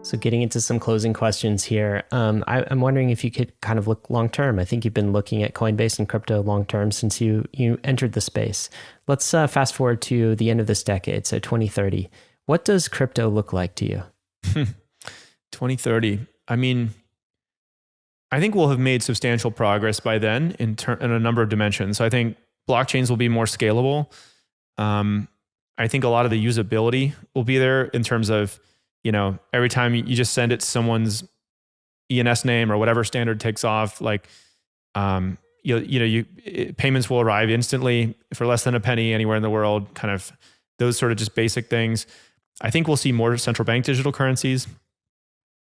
So getting into some closing questions here, I'm wondering if you could kind of look long term. I think you've been looking at Coinbase and crypto long term since you entered the space. Let's fast forward to the end of this decade, so 2030. What does crypto look like to you? 2030. I mean, I think we'll have made substantial progress by then in a number of dimensions. So I think blockchains will be more scalable. I think a lot of the usability will be there in terms of, every time you just send it to someone's ENS name or whatever standard takes off, like, payments will arrive instantly for less than a penny anywhere in the world, kind of those sort of just basic things. I think we'll see more central bank digital currencies.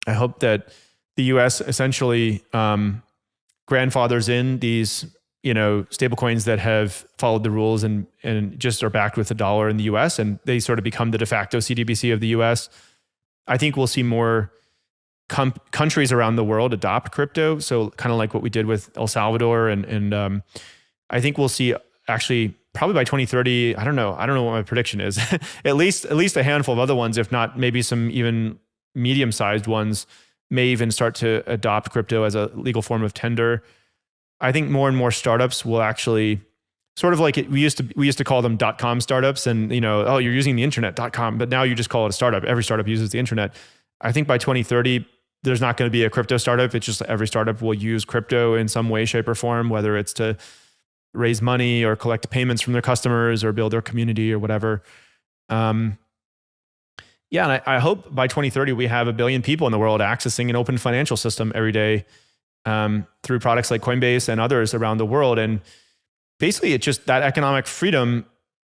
I hope that the US essentially grandfathers in these, stable coins that have followed the rules and just are backed with the dollar in the US, and they sort of become the de facto CDBC of the US. I think we'll see more countries around the world adopt crypto. So kind of like what we did with El Salvador. And I think we'll see actually probably by 2030, I don't know what my prediction is, at least a handful of other ones, if not maybe some even medium-sized ones may even start to adopt crypto as a legal form of tender. I think more and more startups will actually sort of like we used to call them .com startups, and oh, you're using the internet .com, but now you just call it a startup. Every startup uses the internet. I think by 2030, there's not going to be a crypto startup. It's just every startup will use crypto in some way, shape, or form, whether it's to raise money or collect payments from their customers or build their community or whatever. And I hope by 2030 we have 1 billion people in the world accessing an open financial system every day through products like Coinbase and others around the world. And basically, it's just that economic freedom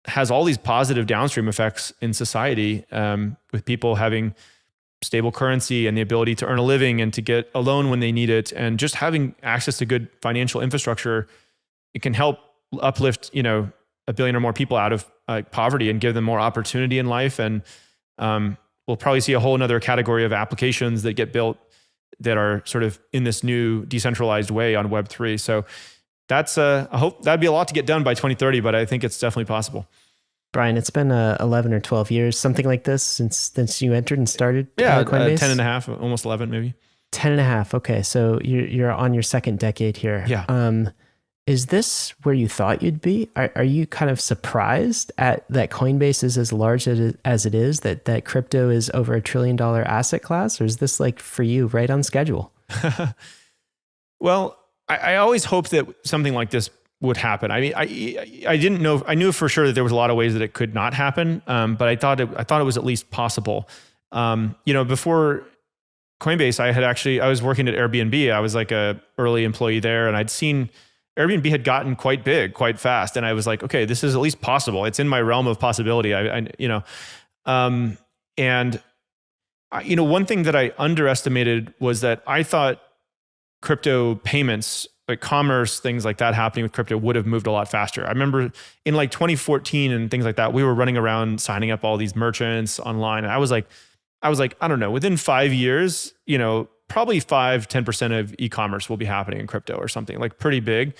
has all these positive downstream effects in society, with people having stable currency and the ability to earn a living and to get a loan when they need it, and just having access to good financial infrastructure. It can help uplift, 1 billion or more people out of poverty and give them more opportunity in life. And we'll probably see a whole nother category of applications that get built that are sort of in this new decentralized way on Web3. So that's I hope that'd be a lot to get done by 2030, but I think it's definitely possible. Brian, it's been 11 or 12 years, something like this, since you entered and started Coinbase? 10 and a half, almost 11 maybe. 10 and a half. Okay, so you're on your second decade here. Yeah. Is this where you thought you'd be? Are you kind of surprised at that Coinbase is as large as it is, that crypto is over $1 trillion asset class, or is this like for you right on schedule? Well, I always hoped that something like this would happen. I mean, I didn't know. I knew for sure that there was a lot of ways that it could not happen, but I thought it was at least possible. Before Coinbase, I was working at Airbnb. I was like a early employee there, and I'd seen Airbnb had gotten quite big, quite fast, and I was like, okay, this is at least possible. It's in my realm of possibility. One thing that I underestimated was that I thought crypto payments, like commerce, things like that happening with crypto would have moved a lot faster. I remember in like 2014 and things like that, we were running around signing up all these merchants online. And I was like, I don't know, within 5 years, probably 5-10% of e-commerce will be happening in crypto or something like pretty big.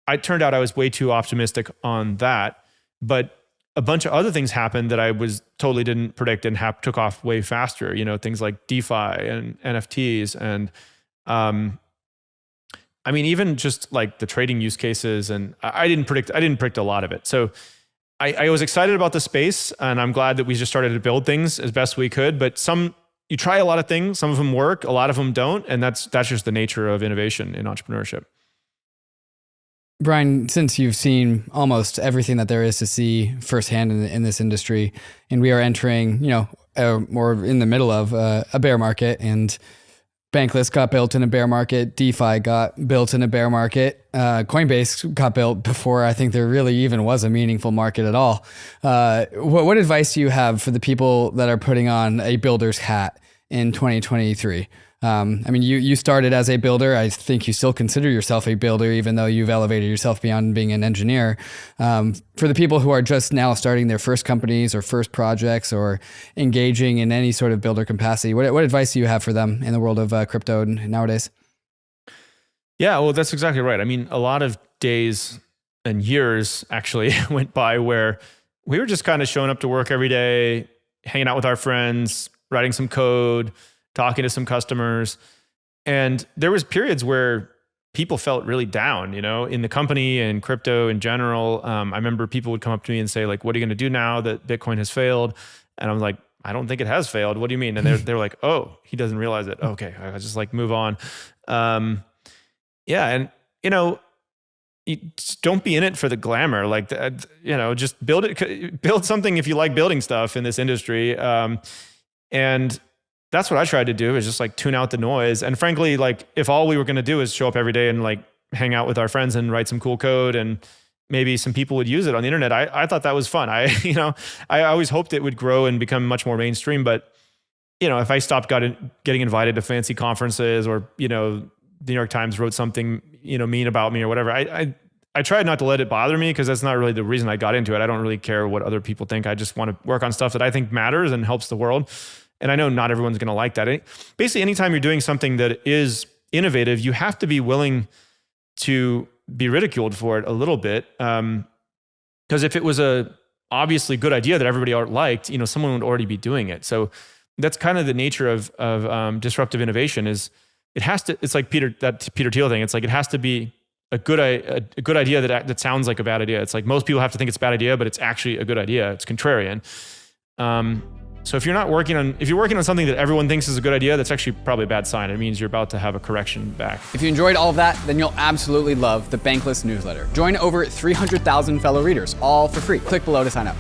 It turned out I was way too optimistic on that, but a bunch of other things happened that I totally didn't predict and took off way faster. Things like DeFi and NFTs and, even just like the trading use cases, and I didn't predict a lot of it. So I was excited about the space, and I'm glad that we just started to build things as best we could. But you try a lot of things, some of them work, a lot of them don't, and that's just the nature of innovation in entrepreneurship. Brian, since you've seen almost everything that there is to see firsthand in this industry, and we are entering, or in the middle of a bear market, and Bankless got built in a bear market. DeFi got built in a bear market. Coinbase got built before I think there really even was a meaningful market at all. What advice do you have for the people that are putting on a builder's hat in 2023? You started as a builder. I think you still consider yourself a builder, even though you've elevated yourself beyond being an engineer. For the people who are just now starting their first companies or first projects or engaging in any sort of builder capacity, what advice do you have for them in the world of crypto nowadays? Yeah, well, that's exactly right. I mean, a lot of days and years actually went by where we were just kind of showing up to work every day, hanging out with our friends, writing some code, talking to some customers. And there was periods where people felt really down, in the company and crypto in general. I remember people would come up to me and say, like, what are you going to do now that Bitcoin has failed? And I'm like, I don't think it has failed. What do you mean? And they're like, oh, he doesn't realize it. Okay, I just like move on. And you just don't be in it for the glamour. Like, just build something if you like building stuff in this industry. And that's what I tried to do, is just like tune out the noise. And frankly, like if all we were going to do is show up every day and like hang out with our friends and write some cool code, and maybe some people would use it on the internet, I thought that was fun. I always hoped it would grow and become much more mainstream. But, if I stopped getting invited to fancy conferences, or, the New York Times wrote something, mean about me or whatever, I tried not to let it bother me, because that's not really the reason I got into it. I don't really care what other people think. I just want to work on stuff that I think matters and helps the world. And I know not everyone's going to like that. Basically, anytime you're doing something that is innovative, you have to be willing to be ridiculed for it a little bit. Because if it was a obviously good idea that everybody liked, someone would already be doing it. So that's kind of the nature of disruptive innovation. Is it has to? It's like Peter Thiel thing. It's like it has to be a good idea that sounds like a bad idea. It's like most people have to think it's a bad idea, but it's actually a good idea. It's contrarian. So if you're working on something that everyone thinks is a good idea, that's actually probably a bad sign. It means you're about to have a correction back. If you enjoyed all of that, then you'll absolutely love the Bankless newsletter. Join over 300,000 fellow readers, all for free. Click below to sign up.